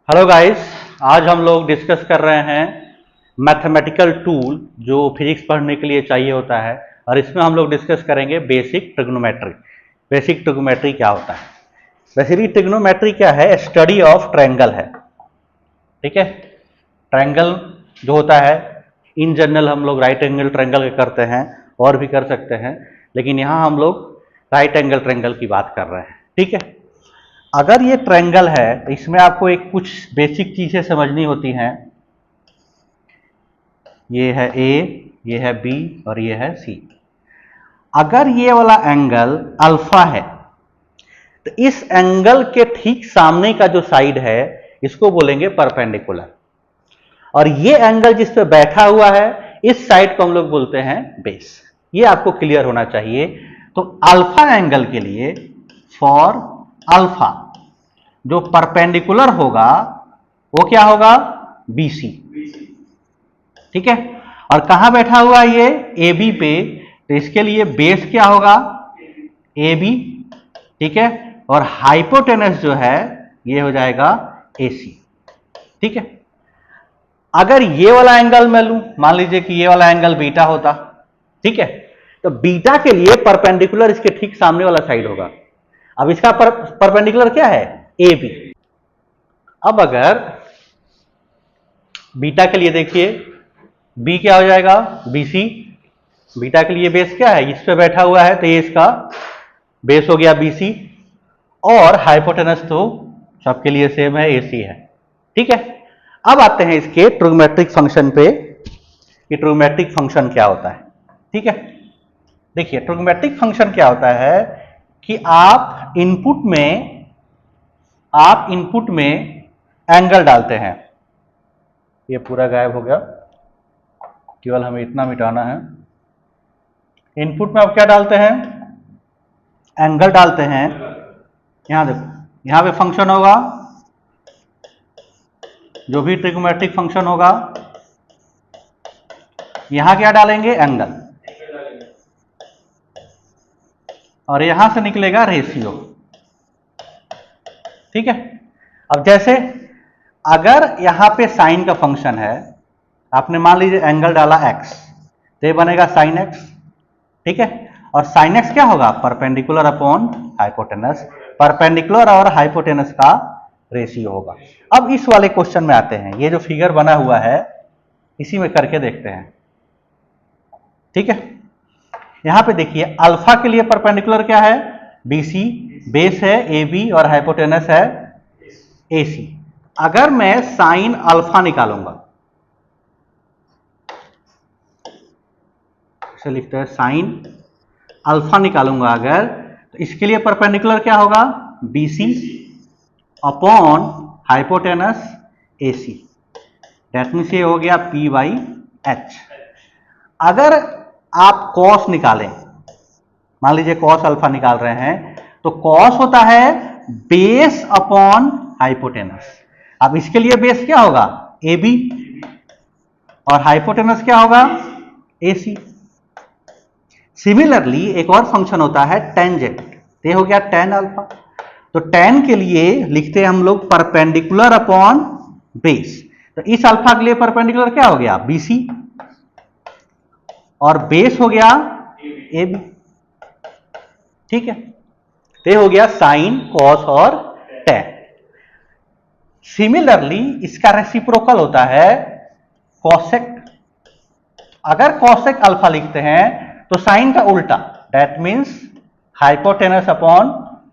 Hello guys, आज हम लोग डिस्कस कर रहे हैं मैथमेटिकल टूल जो फिजिक्स पढ़ने के लिए चाहिए होता है। और इसमें हम लोग डिस्कस करेंगे बेसिक ट्रिग्नोमेट्री। बेसिक ट्रिग्नोमेट्री क्या होता है? बेसिकली ट्रिग्नोमेट्री क्या है? स्टडी ऑफ ट्रायंगल है। ठीक है, ट्रायंगल जो होता है इन जनरल हम लोग राइट एंगल ट्रायंगल करते हैं, और भी कर सकते हैं, लेकिन यहाँ हम लोग राइट एंगल ट्रायंगल की बात कर रहे हैं। ठीक है, अगर ये ट्रायंगल है तो इसमें आपको एक कुछ बेसिक चीजें समझनी होती हैं। ये है ए, ये है बी और ये है सी। अगर ये वाला एंगल अल्फा है तो इस एंगल के ठीक सामने का जो साइड है इसको बोलेंगे परपेंडिकुलर, और ये एंगल जिस पे बैठा हुआ है इस साइड को हम लोग बोलते हैं बेस। ये आपको क्लियर होना चाहिए। तो अल्फा एंगल के लिए फॉर अल्फा जो परपेंडिकुलर होगा वो क्या होगा? BC। ठीक है, और कहां बैठा हुआ है ये? AB पे, तो इसके लिए बेस क्या होगा? AB। ठीक है, और हाइपोटेनस जो है ये हो जाएगा AC। ठीक है, अगर ये वाला एंगल मैं लूं, मान लीजिए कि ये वाला एंगल बीटा होता, ठीक है, तो बीटा के लिए परपेंडिकुलर इसके ठीक सामने वाला साइड होगा। अब इसका परपेंडिकुलर क्या है? AB। अब अगर बीटा के लिए देखिए, बी क्या हो जाएगा? BC। बीटा के लिए बेस क्या है? इस पे बैठा हुआ है तो ये इसका बेस हो गया BC, और हाइपोटेनस तो सबके लिए सेम है, AC है। ठीक है, अब आते हैं इसके ट्रिग्नोमेट्रिक फंक्शन पे कि ट्रिग्नोमेट्रिक फंक्शन क्या होता है। ठीक है, देखिए ट्रिग्नोमेट्रिक फंक्शन क्या होता है कि आप इनपुट में एंगल डालते हैं। ये पूरा गायब हो गया, केवल हमें इतना मिटाना है। इनपुट में आप क्या डालते हैं? एंगल डालते हैं। यहां देखो, यहां पे फंक्शन होगा, जो भी ट्रिग्नोमेट्रिक फंक्शन होगा, यहां क्या डालेंगे? एंगल, और यहां से निकलेगा रेशियो। ठीक है, अब जैसे अगर यहां पे साइन का फंक्शन है, आपने मान लीजिए एंगल डाला x, तो ये बनेगा साइन x। ठीक है, और साइन x क्या होगा? Perpendicular upon hypotenuse. परपेंडिकुलर और हाइपोटेनस का रेशियो होगा। अब इस वाले क्वेश्चन में आते हैं, ये जो फिगर बना हुआ है इसी में करके देखते हैं। ठीक है, यहां पे देखिए अल्फा के लिए परपेंडिकुलर क्या है? BC, बेस है AB और हाइपोटेनस है AC। अगर मैं साइन अल्फा निकालूंगा, इसे लिखते हैं साइन अल्फा निकालूंगा अगर, तो इसके लिए परपेंडिकुलर क्या होगा? BC upon hypotenuse AC। That means ये हो गया P/H। अगर आप कॉस निकालें, मान लीजिए कॉस अल्फा निकाल रहे हैं, तो कॉस होता है बेस अपॉन हाइपोटेनस। अब इसके लिए बेस क्या होगा? AB, और हाइपोटेनस क्या होगा? AC। सिमिलरली एक और फंक्शन होता है टेंजेंट, ये हो गया tan अल्फा। तो tan के लिए लिखते हैं हम लोग परपेंडिकुलर अपॉन बेस। तो इस अल्फा के लिए परपेंडिकुलर क्या हो गया? BC, और बेस हो गया AB। ठीक है, ये हो गया साइन, कॉस और tan। सिमिलरली इसका रेसिप्रोकल होता है कॉसेक। अगर कॉसेक अल्फा लिखते हैं तो साइन का उल्टा, that means hypotenuse upon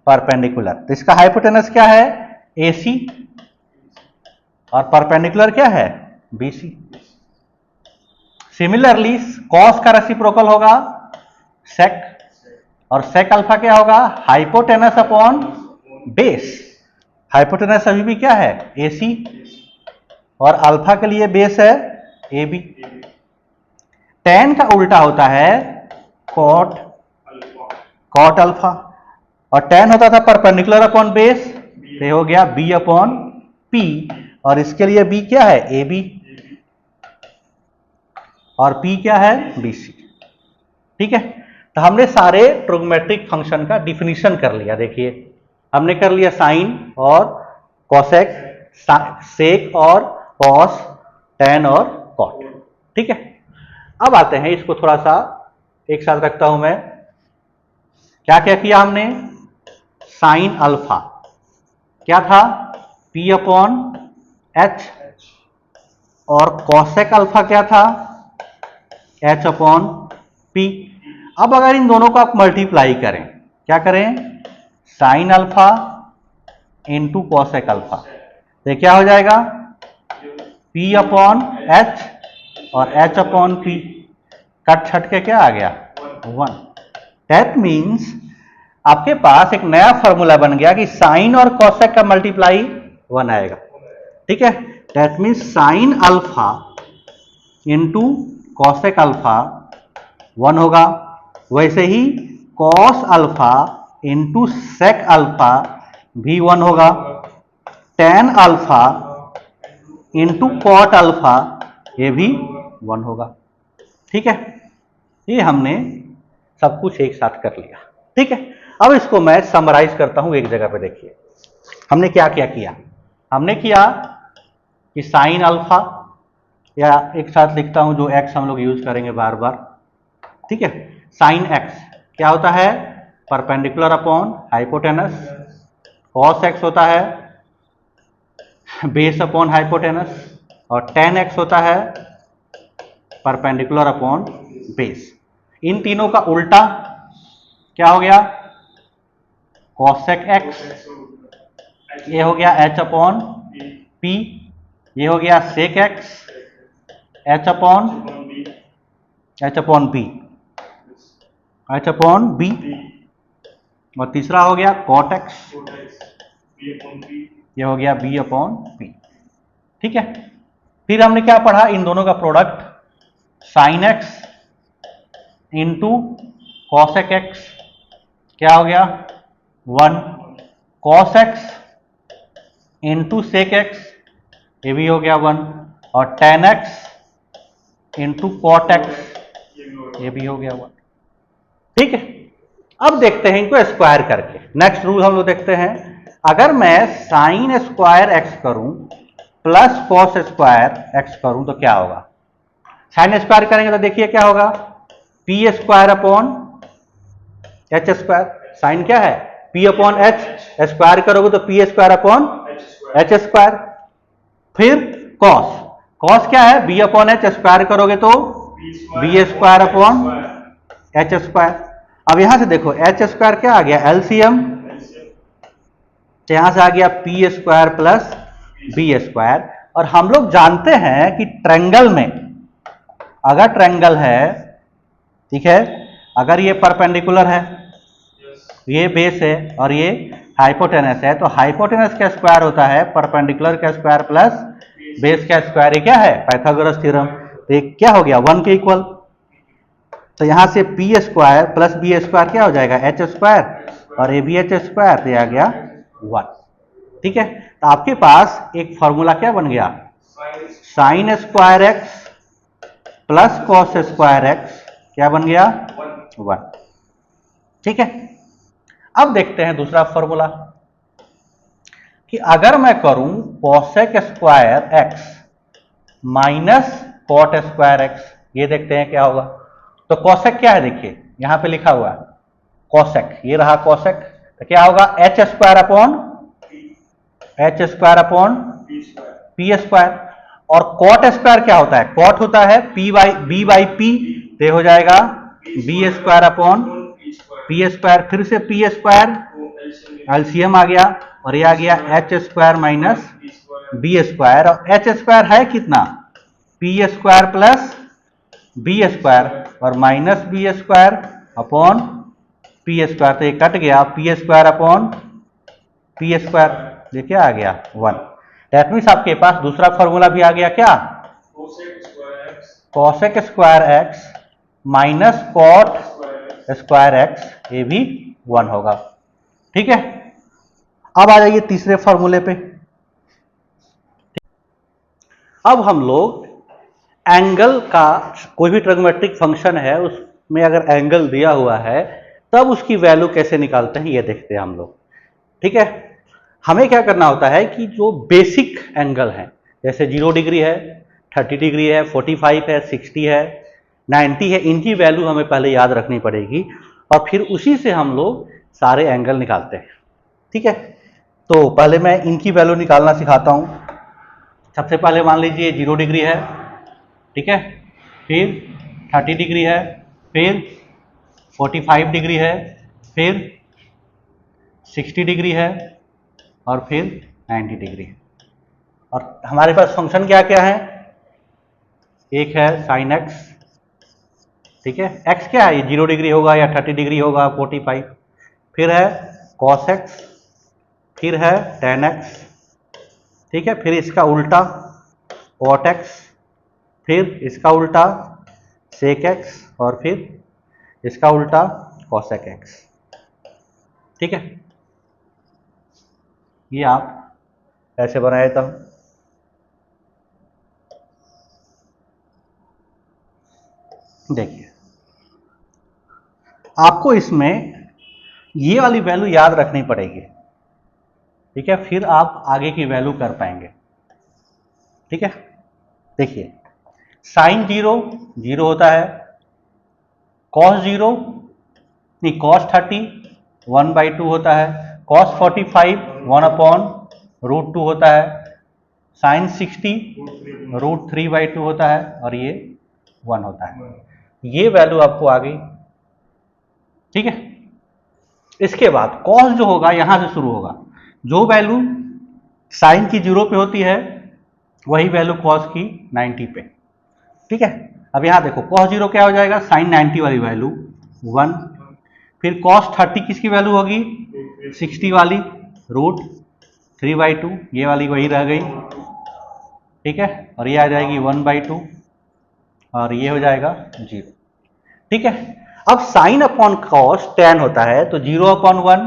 perpendicular. तो इसका हाइपोटेनस क्या है? AC, और परपेंडिकुलर क्या है? BC। सिमिलरली कॉस का रेसिप्रोकल होगा सेक, और सेक अल्फा क्या होगा? Hypotenuse upon base. हाइपोटेनस अभी भी क्या है? AC, और अल्फा के लिए बेस है AB। tan का उल्टा होता है कॉट अल्फा, और tan होता था परपेंडिकुलर अपॉन बेस, ये हो गया B अपॉन P, और इसके लिए B क्या है? AB, और P क्या है? BC। ठीक है, तो हमने सारे ट्रिग्नोमेट्रिक फंक्शन का डिफिनीशन कर लिया। देखिए हमने कर लिया साइन और कॉसेक, सेक और कॉस, टेन और कॉट। ठीक है, अब आते हैं, इसको थोड़ा सा एक साथ रखता हूं मैं। क्या क्या किया हमने? साइन अल्फा क्या था? P अपॉन H, और कॉसेक अल्फा क्या था? H upon P। अब अगर इन दोनों को आप मल्टीप्लाई करें, क्या करें? Sign alpha into cosec alpha, तो क्या हो जाएगा? P अपॉन H और H अपॉन P, कट छट के क्या आ गया? 1। दैट मीन्स आपके पास एक नया फॉर्मूला बन गया कि साइन और कॉसेक का मल्टीप्लाई 1 आएगा। ठीक है, that means sine alpha into cosec alpha 1 होगा। वैसे ही cos alpha into sec alpha भी 1 होगा। Tan alpha into cot alpha ये भी 1 होगा। ठीक है, ये हमने सब कुछ एक साथ कर लिया। ठीक है, अब इसको मैं समराइज करता हूं एक जगह पे। देखिए हमने क्या क्या किया। हमने किया कि साइन अल्फा, या एक साथ लिखता हूं जो एक्स हम लोग यूज करेंगे बार बार। ठीक है, साइन एक्स क्या होता है? Perpendicular upon hypotenuse. Cos x होता है बेस अपॉन हाइपोटेनस, और टेन एक्स होता है परपेंडिकुलर अपॉन बेस। इन तीनों का उल्टा क्या हो गया? कॉसेक एक्स, ये हो गया एच अपॉन पी। ये हो गया sec x, H upon B, H upon B. और तीसरा हो गया कॉट एक्स, ये हो गया बी अपॉन पी। ठीक है, फिर हमने क्या पढ़ा? इन दोनों का product sine x into cosec x क्या हो गया? 1। Cos x into sec x ये भी हो गया 1, और tan x into cot x ये भी हो गया 1। ठीक है, अब देखते हैं इनको स्क्वायर करके। नेक्स्ट रूल हम लोग देखते हैं, अगर मैं साइन स्क्वायर एक्स करूं प्लस कॉस स्क्वायर एक्स करूं तो क्या होगा? साइन स्क्वायर करेंगे तो देखिए क्या होगा? P square upon H square. Sine क्या है? पी अपॉन एच, स्क्वायर करोगे तो P square upon H square. फिर कॉस, कॉस क्या है? बी अपॉन एच, स्क्वायर करोगे तो B square upon H square. अब यहां से देखो एच स्क्वायर क्या आ गया? एलसीएम, तो यहां से आ गया P square plus B square. और हम लोग जानते हैं कि ट्रायंगल में अगर ट्रायंगल है, ठीक है, अगर ये परपेंडिकुलर है, ये बेस है और ये हाइपोटेनस है, तो हाइपोटेनस का स्क्वायर होता है परपेंडिकुलर का स्क्वायर प्लस बेस का स्क्वायर। ये क्या है? Pythagoras theorem. तो ये क्या हो गया? 1 के इक्वल। तो यहां से P square plus B square क्या हो जाएगा? एच स्क्वायर, और ए बी एच स्क्वायर, तो आ गया 1। ठीक है, तो आपके पास एक फॉर्मूला क्या बन गया? Sine square x plus cos square x क्या बन गया? 1। ठीक है, अब देखते हैं दूसरा फॉर्मूला कि अगर मैं करूं cosec square x minus cot square x, ये देखते हैं क्या होगा। तो कॉसेक क्या है? देखिए यहां पे लिखा हुआ है कॉसेक, ये रहा कॉसेक। तो क्या होगा? H square upon P square. और कॉट स्क्वायर क्या होता है? कॉट होता है P by B by P, तो हो जाएगा B square upon P square. फिर से पी स्क्वायर, एलसीएम आ गया, और ये आ गया H square minus B square. और एच स्क्वायर है कितना? P square plus B square और minus B square upon P square. तो ये कट गया, P square upon P square, ये क्या आ गया? 1। दैट मीन्स आपके पास दूसरा फॉर्मूला भी आ गया क्या? Cosec square x minus cot square x, ये भी 1 होगा। ठीक है, अब आ जाइए तीसरे फॉर्मूले पे। अब हम लोग एंगल का, कोई भी ट्रिग्नोमेट्रिक फंक्शन है उसमें अगर एंगल दिया हुआ है तब उसकी वैल्यू कैसे निकालते हैं ये देखते हैं हम लोग। ठीक है, हमें क्या करना होता है कि जो बेसिक एंगल है, जैसे 0 डिग्री है, 30 डिग्री है, 45 है, 60 है, 90 है, इनकी वैल्यू हमें पहले याद रखनी पड़ेगी और फिर उसी से हम लोग सारे एंगल निकालते हैं। ठीक है, तो पहले मैं इनकी वैल्यू निकालना सिखाता हूं। सबसे पहले मान लीजिए 0 डिग्री है, ठीक है, फिर 30 डिग्री है, फिर 45 डिग्री है, फिर 60 डिग्री है और फिर 90 डिग्री है। और हमारे पास फंक्शन क्या क्या है? एक है साइन एक्स, ठीक है, एक्स क्या है? ये 0 डिग्री होगा या 30 डिग्री होगा, 45। फिर है कॉस एक्स, फिर है टेन एक्स, ठीक है, फिर इसका उल्टा कॉट एक्स, फिर इसका उल्टा सेक एक्स और फिर इसका उल्टा कॉसेक एक्स। ठीक है, ये आप ऐसे बनाए तब देखिए, आपको इसमें ये वाली वैल्यू याद रखनी पड़ेगी। ठीक है, फिर आप आगे की वैल्यू कर पाएंगे। ठीक है, देखिए साइन 0 0 होता है, कॉस 0 नहीं कॉस 30 1/2 होता है, कॉस 45 1/√2 होता है, साइन 60 √3/2 होता है और ये 1 होता है। ये वैल्यू आपको आ गई। ठीक है, इसके बाद कॉस जो होगा यहां से शुरू होगा। जो वैल्यू साइन की 0 पे होती है वही वैल्यू कॉस की 90 पे। ठीक है, अब यहां देखो कॉस 0 क्या हो जाएगा? साइन 90 वाली वैल्यू 1, फिर कॉस 30 किसकी वैल्यू होगी? 60 वाली √3/2, ये वाली वही रह गई। ठीक है, और ये आ जाएगी 1/2 और ये हो जाएगा 0। ठीक है, अब साइन अपॉन कॉस tan होता है, तो 0/1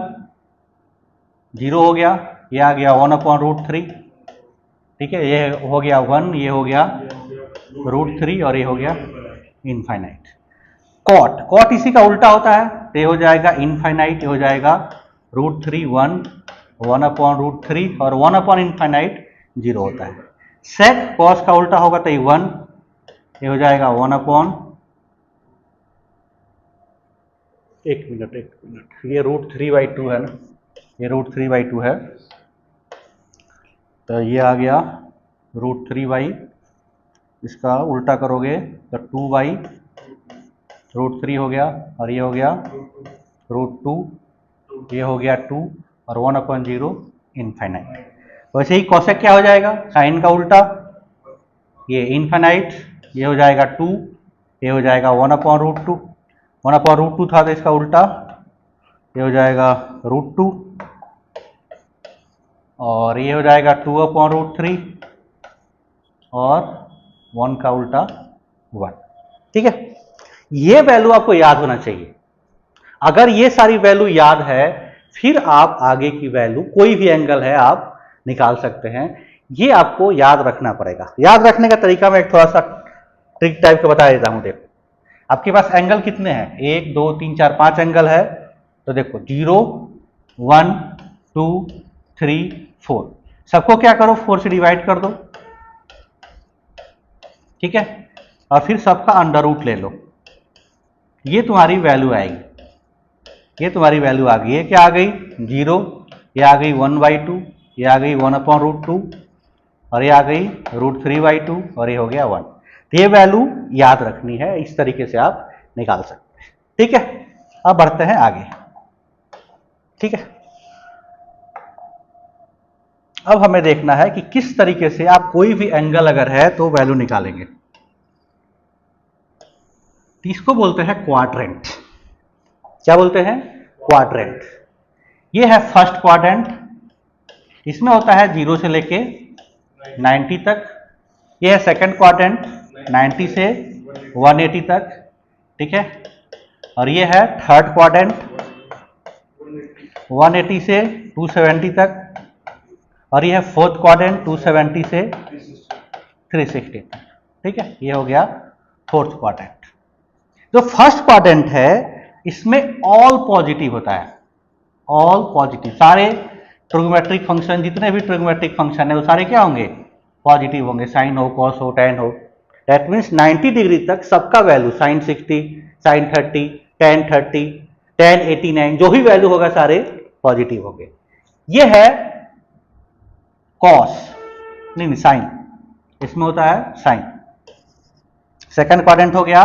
0 हो गया, ये आ गया 1/√3। ठीक है, ये हो गया 1, ये हो गया √3 और ये हो गया इनफाइनाइट। कॉट इसी का उल्टा होता है, तो ये हो जाएगा इनफाइनाइट, ये हो जाएगा √3 1/√3 और 1/इनफाइनाइट 0 होता है। सेक कॉस का उल्टा होगा तो ये 1, ये हो जाएगा 1/, एक मिनट ये √3/2 है ना, ये √3/2 है, तो ये आ गया √3/, इसका उल्टा करोगे तो 2/√3 हो गया और ये हो गया √2, ये हो गया 2 और 1/0 इनफाइनाइट। वैसे ही कॉसेक क्या हो जाएगा? साइन का उल्टा, ये इनफाइनाइट, ये हो जाएगा 2, ये हो जाएगा 1/√2, 1/√2 था तो इसका उल्टा, ये हो जाएगा √2 और ये हो जाएगा 2/√3 और 1 का उल्टा 1। ठीक है, ये वैल्यू आपको याद होना चाहिए। अगर ये सारी वैल्यू याद है फिर आप आगे की वैल्यू कोई भी एंगल है आप निकाल सकते हैं। ये आपको याद रखना पड़ेगा। याद रखने का तरीका मैं एक थोड़ा सा ट्रिक टाइप का बता देता हूं। देखो आपके पास एंगल कितने हैं? 1 2 3 4 5 एंगल है, तो देखो 0 1 2 3 4, सबको क्या करो 4 से डिवाइड कर दो। ठीक है, और फिर सबका अंडर रूट ले लो, ये तुम्हारी वैल्यू आएगी। ये तुम्हारी वैल्यू आ गई। ये क्या आ गई? 0, ये आ गई 1/2, ये आ गई 1/√2 और ये आ गई √3/2 और ये हो गया 1। तो ये वैल्यू याद रखनी है, इस तरीके से आप निकाल सकते हैं। ठीक है, अब बढ़ते हैं आगे। ठीक है, अब हमें देखना है कि किस तरीके से आप कोई भी एंगल अगर है तो वैल्यू निकालेंगे। इसको बोलते हैं क्वाड्रेंट। क्या बोलते हैं? क्वाड्रेंट। ये है फर्स्ट क्वाड्रेंट, इसमें होता है 0 से लेके 90 तक। ये है सेकंड क्वाड्रेंट, 90 से 180 तक। ठीक है, और ये है थर्ड क्वाड्रेंट, 180 से 270 तक। और ये है फोर्थ क्वाड्रेंट, 270 से 360 तक। ठीक है, ये हो गया फोर्थ क्वाड्रेंट। जो फर्स्ट क्वाड्रेंट है इसमें ऑल पॉजिटिव होता है। ऑल पॉजिटिव, सारे ट्रिग्नोमेट्रिक फंक्शन, जितने भी ट्रिग्नोमेट्रिक फंक्शन है वो सारे क्या होंगे, पॉजिटिव होंगे, साइन हो, कॉस हो, टेन हो। दैट मीन्स 90 डिग्री तक सबका value sine 60, sine 30, tan 30, tan 89, जो भी वैल्यू होगा सारे पॉजिटिव होंगे। ये है कॉस, नहीं साइन, इसमें होता है साइन। सेकंड क्वाड्रेंट हो गया,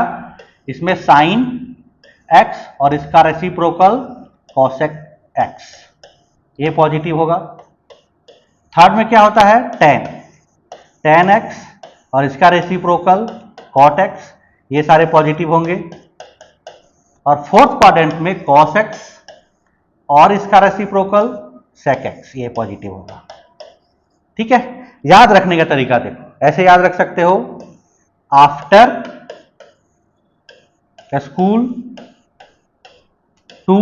इसमें साइन एक्स और इसका रेसिप्रोकल कॉसेक एक्स, ये पॉजिटिव होगा। थर्ड में क्या होता है, टेन, टेन एक्स और इसका रेसिप्रोकल कॉट एक्स, ये सारे पॉजिटिव होंगे। और फोर्थ क्वाड्रेंट में कॉस एक्स और इसका रेसिप्रोकल सेक एक्स, ये पॉजिटिव होगा। ठीक है, याद रखने का तरीका देखो, ऐसे याद रख सकते हो, आफ्टर स्कूल टू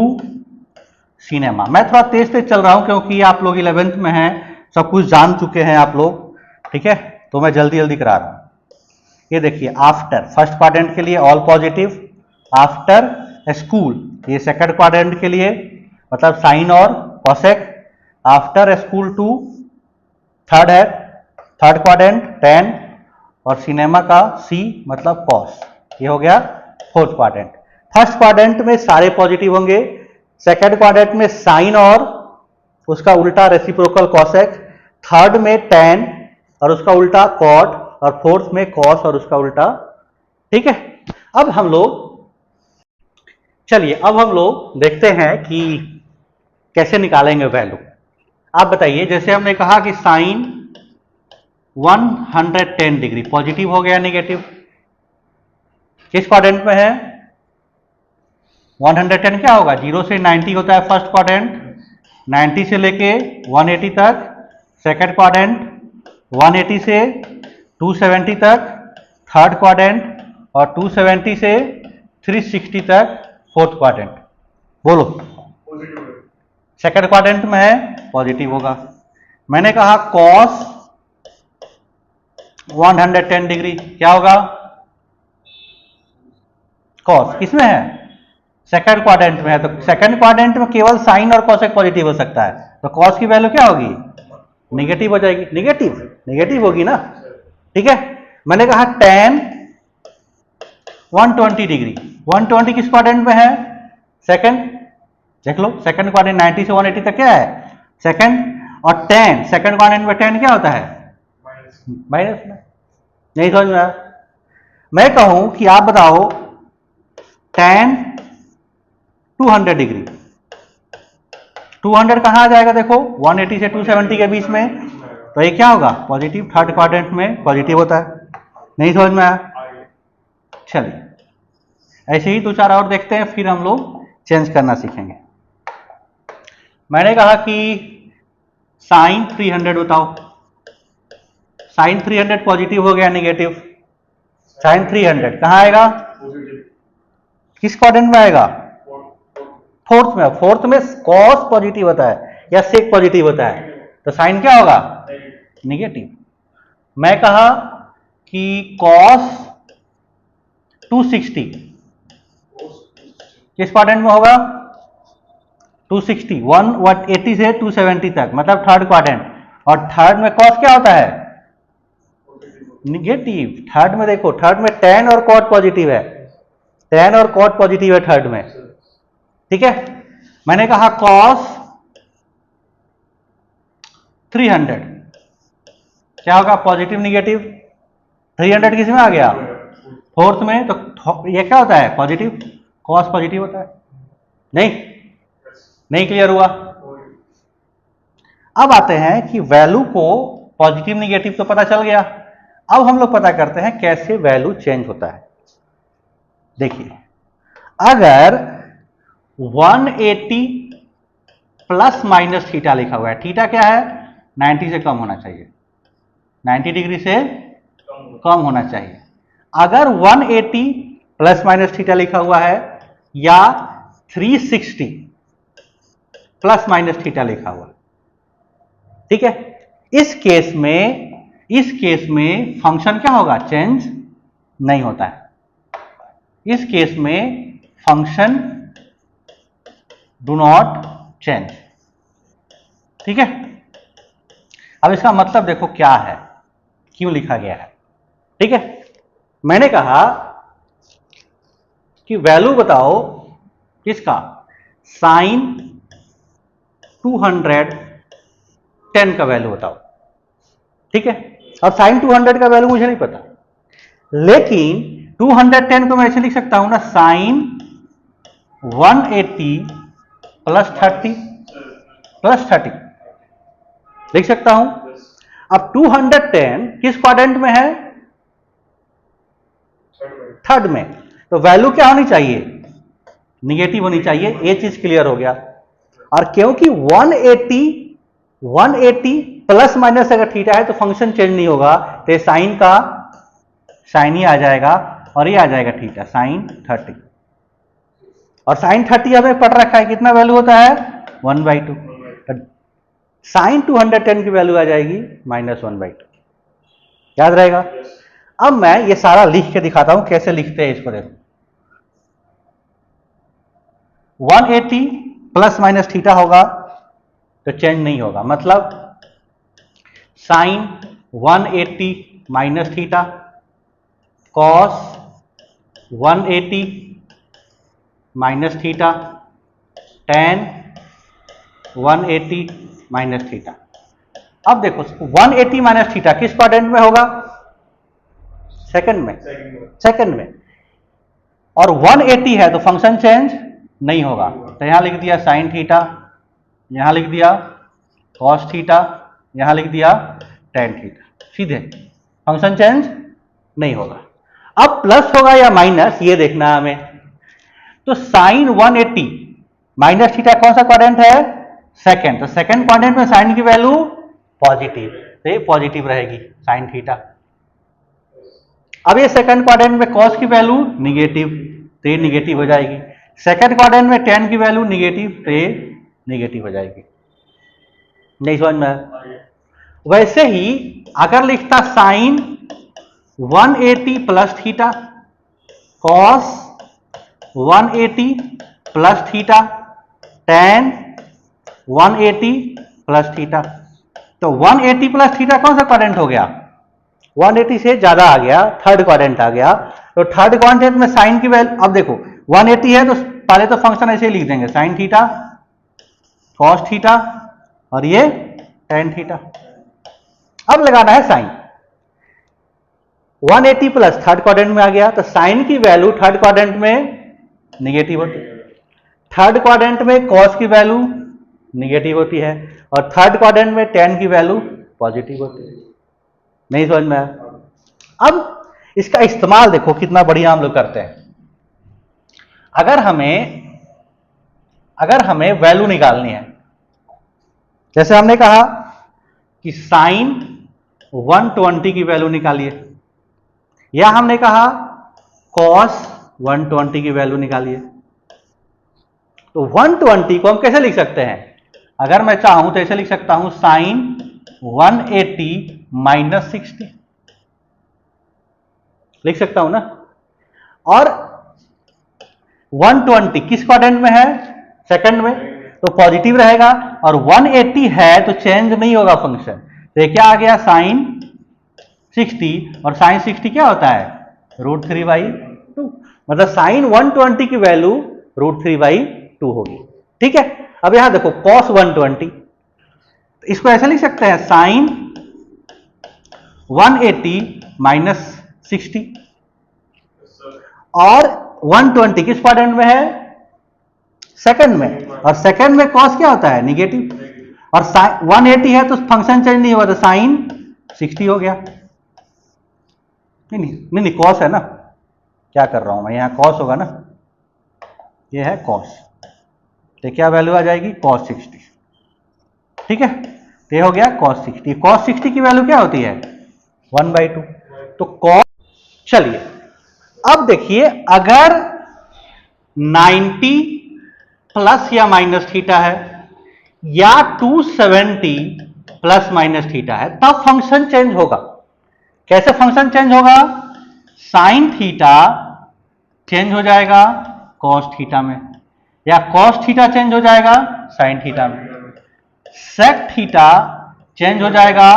सिनेमा। मैं थोड़ा तेज तेज चल रहा हूं क्योंकि आप लोग 11th में हैं, सब कुछ जान चुके हैं आप लोग, ठीक है, तो मैं जल्दी जल्दी करा रहा हूं। ये देखिए, आफ्टर फर्स्ट क्वाड्रेंट के लिए ऑल पॉजिटिव, आफ्टर स्कूल ये सेकंड क्वाड्रेंट के लिए मतलब साइन और cosec, after school to third है, थर्ड क्वाड्रेंट टेन, और सिनेमा का सी मतलब कॉस, ये हो गया फोर्थ क्वाड्रेंट। फर्स्ट क्वाड्रेंट में सारे पॉजिटिव होंगे, सेकंड क्वाड्रेंट में साइन और उसका उल्टा रेसिप्रोकल कॉसेक, थर्ड में टेन और उसका उल्टा कॉट, और फोर्थ में कॉस और उसका उल्टा। ठीक है, अब हम लोग चलिए अब हम लोग देखते हैं कि कैसे निकालेंगे वैल्यू। आप बताइए, जैसे हमने कहा कि साइन 110 डिग्री पॉजिटिव हो गया, नेगेटिव किस क्वाड्रेंट में है, 110 क्या होगा, 0 से 90 होता है फर्स्ट क्वाड्रेंट, 90 से लेके 180 तक सेकंड क्वाड्रेंट, 180 से 270 तक थर्ड क्वाड्रेंट, और 270 से 360 तक फोर्थ क्वाड्रेंट। बोलो, सेकंड क्वाड्रेंट में है पॉजिटिव होगा। मैंने कहा कॉस 110 डिग्री क्या होगा, कॉस किसमें है, सेकंड क्वाड्रेंट में है, तो सेकंड क्वाड्रेंट में केवल साइन और कॉसेक पॉजिटिव हो सकता है, तो कॉस की वैल्यू क्या होगी, नेगेटिव हो जाएगी, नेगेटिव नेगेटिव होगी ना। ठीक है, मैंने कहा टेन 120 डिग्री, 120 किस क्वाड्रेंट में है, सेकंड, देख लो सेकंड क्वाड्रेंट 90 से 180 तक क्या है, सेकंड, और टेन सेकंड क्वाड्रेंट में टेन क्या होता है, माइनस में। नहीं समझ में आया, मैं कहूं कि आप बताओ टेन 200 डिग्री, 200 कहां आ जाएगा, देखो 180 से 270 के बीच में, तो ये क्या होगा, पॉजिटिव, थर्ड क्वाड्रेंट में पॉजिटिव होता है। नहीं समझ में आया, चलिए ऐसे ही दो चार और देखते हैं, फिर हम लोग चेंज करना सीखेंगे। मैंने कहा कि साइन 300 बताओ, साइन 300 पॉजिटिव हो गया, नेगेटिव, साइन 300 कहां आएगा, किस क्वाड्रेंट में आएगा, फोर्थ में। फोर्थ में कॉस पॉजिटिव होता है या सेक पॉजिटिव होता है, तो साइन क्या होगा, नेगेटिव। मैं कहा कि कॉस 260 किस क्वाड्रेंट में होगा, 260, 180 से 270 तक मतलब थर्ड क्वाड्रेंट, और थर्ड में कॉस क्या होता है, नेगेटिव। थर्ड में देखो, थर्ड में टेन और कॉट पॉजिटिव है, टेन और कॉट पॉजिटिव है थर्ड में। ठीक है, मैंने कहा कॉस 300 क्या होगा, पॉजिटिव नेगेटिव, 300 किस में आ गया, फोर्थ में, तो ये क्या होता है, पॉजिटिव, कॉस पॉजिटिव होता है। नहीं क्लियर हुआ। अब आते हैं कि वैल्यू को पॉजिटिव नेगेटिव तो पता चल गया, अब हम लोग पता करते हैं कैसे वैल्यू चेंज होता है। देखिए, अगर 180 प्लस माइनस थीटा लिखा हुआ है, थीटा क्या है, 90 से कम होना चाहिए, 90 डिग्री से कम होना चाहिए। अगर 180 प्लस माइनस थीटा लिखा हुआ है या 360 प्लस माइनस थीटा लिखा हुआ, ठीक है, इस केस में फंक्शन क्या होगा, चेंज नहीं होता है। इस केस में फंक्शन डू नॉट चेंज। ठीक है। अब इसका मतलब देखो क्या है, क्यों लिखा गया है। ठीक है, मैंने कहा कि वैल्यू बताओ किसका, साइन 210 का वैल्यू बताओ। ठीक है, अब साइन 200 का वैल्यू मुझे नहीं पता, लेकिन 210 को मैं ऐसे लिख सकता हूं ना, साइन 180 प्लस 30 लिख सकता हूं। अब 210 किस क्वाड्रेंट में है, थर्ड में, तो वैल्यू क्या होनी चाहिए, निगेटिव होनी चाहिए। ये चीज क्लियर हो गया। और क्योंकि 180 प्लस माइनस अगर थीटा है तो फंक्शन चेंज नहीं होगा, तो साइन का साइन ही आ जाएगा और ये आ जाएगा थीटा, साइन 30। और साइन 30 हमें पढ़ रखा है, कितना वैल्यू होता है, 1/2। साइन 210 की वैल्यू आ जाएगी -1/2। याद रहेगा। अब मैं ये सारा लिख के दिखाता हूं कैसे लिखते हैं इसको। देखो 180 प्लस माइनस थीटा होगा तो चेंज नहीं होगा, मतलब sine 180 minus theta, cos 180 minus theta, tan 180 minus theta. अब देखो 180 माइनस थीटा किस क्वाड्रेंट में होगा, सेकंड में। और 180 है तो फंक्शन चेंज नहीं होगा, तो यहां लिख दिया साइन थीटा, यहां लिख दिया कॉस थीटा, यहां लिख दिया टेन थीटा, सीधे फंक्शन चेंज नहीं होगा। अब प्लस होगा या माइनस ये देखना है हमें। तो साइन 180 माइनस थीटा कौन सा क्वाड्रेंट है, सेकंड, तो सेकंड क्वाड्रेंट में साइन की वैल्यू पॉजिटिव, तो ये पॉजिटिव रहेगी साइन थीटा। अब ये सेकंड क्वाड्रेंट में कॉस की वैल्यू निगेटिव, तो ये निगेटिव हो जाएगी। सेकंड क्वाड्रेंट में टेन की वैल्यू निगेटिव, तो ये निगेटिव हो जाएगी। नहीं समझ में। वैसे ही अगर लिखता sine 180 plus theta, cos 180 plus theta, tan 180 plus theta, तो 180 प्लस थीटा कौन सा क्वाड्रेंट हो गया, 180 से ज्यादा आ गया, थर्ड क्वाड्रेंट आ गया। तो थर्ड क्वाड्रेंट में साइन की वैल्यू, अब देखो 180 है तो पहले तो फंक्शन ऐसे ही लिख देंगे, साइन थीटा कॉस थीटा और ये टेन थीटा। अब लगाना है साइन, 180 प्लस थर्ड क्वाड्रेंट में आ गया, तो साइन की वैल्यू थर्ड क्वाड्रेंट में निगेटिव होती है, थर्ड क्वाड्रेंट में कॉस की वैल्यू निगेटिव होती है, और थर्ड क्वाड्रेंट में टेन की वैल्यू पॉजिटिव होती है। नहीं समझ में आया। अब इसका इस्तेमाल देखो कितना बढ़िया हम लोग करते हैं। अगर हमें वैल्यू निकालनी है, जैसे हमने कहा कि साइन 120 की वैल्यू निकालिए, या हमने कहा कॉस 120 की वैल्यू निकालिए, तो 120 को हम कैसे लिख सकते हैं, अगर मैं चाहूं तो ऐसे लिख सकता हूं, साइन 180 माइनस 60 लिख सकता हूं ना। और 120 किस क्वाड्रेंट में है, सेकंड में, तो पॉजिटिव रहेगा, और 180 है तो चेंज नहीं होगा फंक्शन, तो ये क्या आ गया, साइन 60, और साइन 60 क्या होता है, √3/2, मतलब साइन 120 की वैल्यू √3/2 होगी। ठीक है। अब यहां देखो कॉस 120, इसको ऐसे लिख सकते हैं, साइन 180 माइनस 60, और 120 किस क्वाड्रेंट में है, सेकंड में, और सेकंड में कॉस क्या होता है, निगेटिव, और 180 है तो फंक्शन चेंज नहीं हुआ, तो साइन 60 हो गया। नहीं कॉस है ना, क्या कर रहा हूं मैं, यहां कॉस होगा ना, ये है कॉस, तो क्या वैल्यू आ जाएगी, कॉस 60। ठीक है, तो ये हो गया कॉस 60। कॉस 60 की वैल्यू क्या होती है, 1/2, तो कॉस। चलिए अब देखिए, अगर 90 प्लस या माइनस थीटा है, या 270 प्लस माइनस थीटा है, तब फंक्शन चेंज होगा। कैसे फंक्शन चेंज होगा, साइन थीटा चेंज हो जाएगा कॉस थीटा में, या कॉस थीटा चेंज हो जाएगा साइन थीटा में। सेक थीटा चेंज हो जाएगा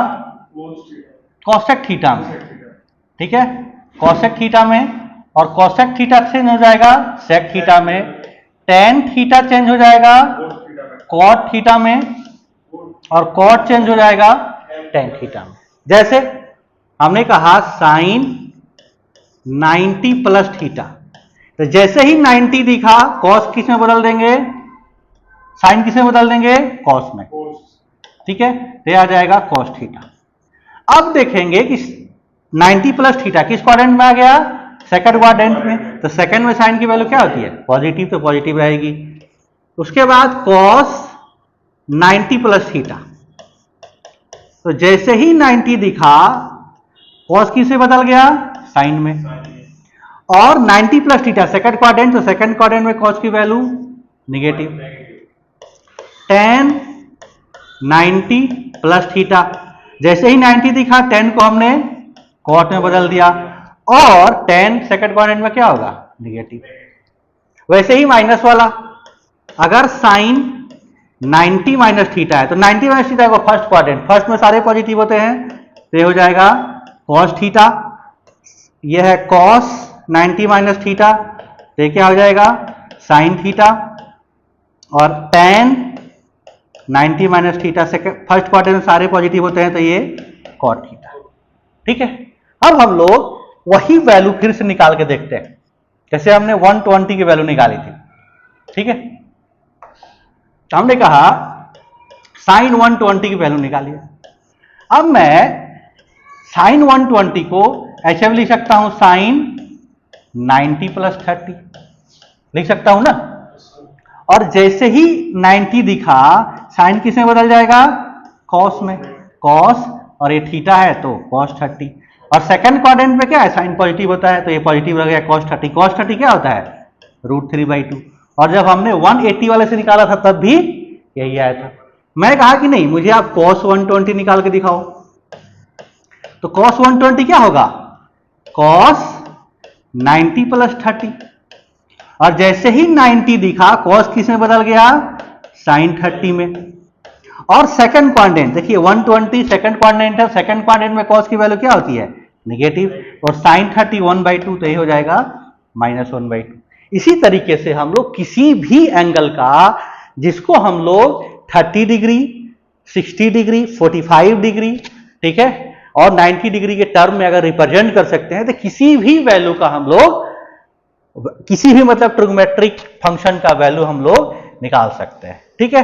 कॉसेक थीटा में, ठीक है, कॉसेक थीटा में, और कॉसेक थीटा चेंज हो जाएगा सेक थीटा में, टेन थीटा चेंज हो जाएगा कॉट थीटा में, और कॉट चेंज हो जाएगा टेन थीटा में। जैसे हमने कहा साइन 90 प्लस थीटा, तो जैसे ही 90 दिखा कॉस किस में बदल देंगे, साइन किस में बदल देंगे, कॉस में, ठीक है, तो आ जाएगा कॉस थीटा। अब देखेंगे कि 90 प्लस थीटा किस क्वाड्रेंट में आ गया, सेकंड क्वाड्रेंट में, तो सेकंड में साइन की वैल्यू क्या होती है, पॉजिटिव, तो पॉजिटिव रहेगी। उसके बाद कॉस 90 प्लस थीटा, तो जैसे ही 90 दिखा कॉस किसे बदल गया, साइन में, और 90 प्लस थीटा सेकंड क्वाड्रेंट, तो सेकंड क्वाड्रेंट में कॉस की value negative, ten 90 plus theta, जैसे ही 90 दिखा 10 को हमने कॉट में बदल दिया, और 10 सेकंड क्वाड्रेंट में क्या होगा, निगेटिव। वैसे ही माइनस वाला, अगर साइन 90 माइनस थीटा है तो 90 माइनस थीटा को फर्स्ट क्वाड्रेंट, फर्स्ट में सारे पॉजिटिव होते हैं, तो ये हो जाएगा कॉस थीटा, ये है कॉस 90 माइनस थीटा, तो ये क्या हो जाएगा, साइन थीटा, और टेन 90 माइनस थीटा से फर्स्ट क्वाड्रेंट में सारे पॉजिटिव होते हैं, तो ये कॉट थीटा, ठीक है। अब हम लोग वही वैल्यू फिर से निकाल के देखते हैं, जैसे हमने 120 की वैल्यू निकाली थी, ठीक है, तो हमने कहा साइन 120 की वैल्यू निकाली है। अब मैं साइन 120 को ऐसे भी लिख सकता हूं, साइन 90 प्लस 30 लिख सकता हूं ना, और जैसे ही 90 दिखा साइन किस में बदल जाएगा, कॉस में, कॉस, और ये थीटा है तो कॉस 30, और सेकंड क्वाड्रेंट में क्या है, साइन पॉजिटिव होता है, तो ये पॉजिटिव रह गया कॉस 30, कॉस 30 क्या होता है, √3/2, और जब हमने 180 वाले से निकाला था तब भी यही आया था। मैं कहा कि नहीं, मुझे आप cos 120 निकाल के दिखाओ, तो cos 120 क्या होगा, cos 90 प्लस 30, और जैसे ही 90 दिखा cos किस में बदल गया, sin 30 में, और सेकंड क्वाड्रेंट देखिए 120 सेकंड क्वाड्रेंट है, सेकंड क्वाड्रेंट में cos की वैल्यू क्या होती है, नेगेटिव, और sin 30 1/2, तो ये हो जाएगा -1/2। इसी तरीके से हम लोग किसी भी एंगल का जिसको हम लोग 30 डिग्री, 60 डिग्री, 45 डिग्री, ठीक है, और 90 डिग्री के टर्म में अगर रिप्रेजेंट कर सकते हैं, तो किसी भी वैल्यू का हम लोग, किसी भी मतलब ट्रिग्नोमेट्रिक फंक्शन का वैल्यू हम लोग निकाल सकते हैं, ठीक है।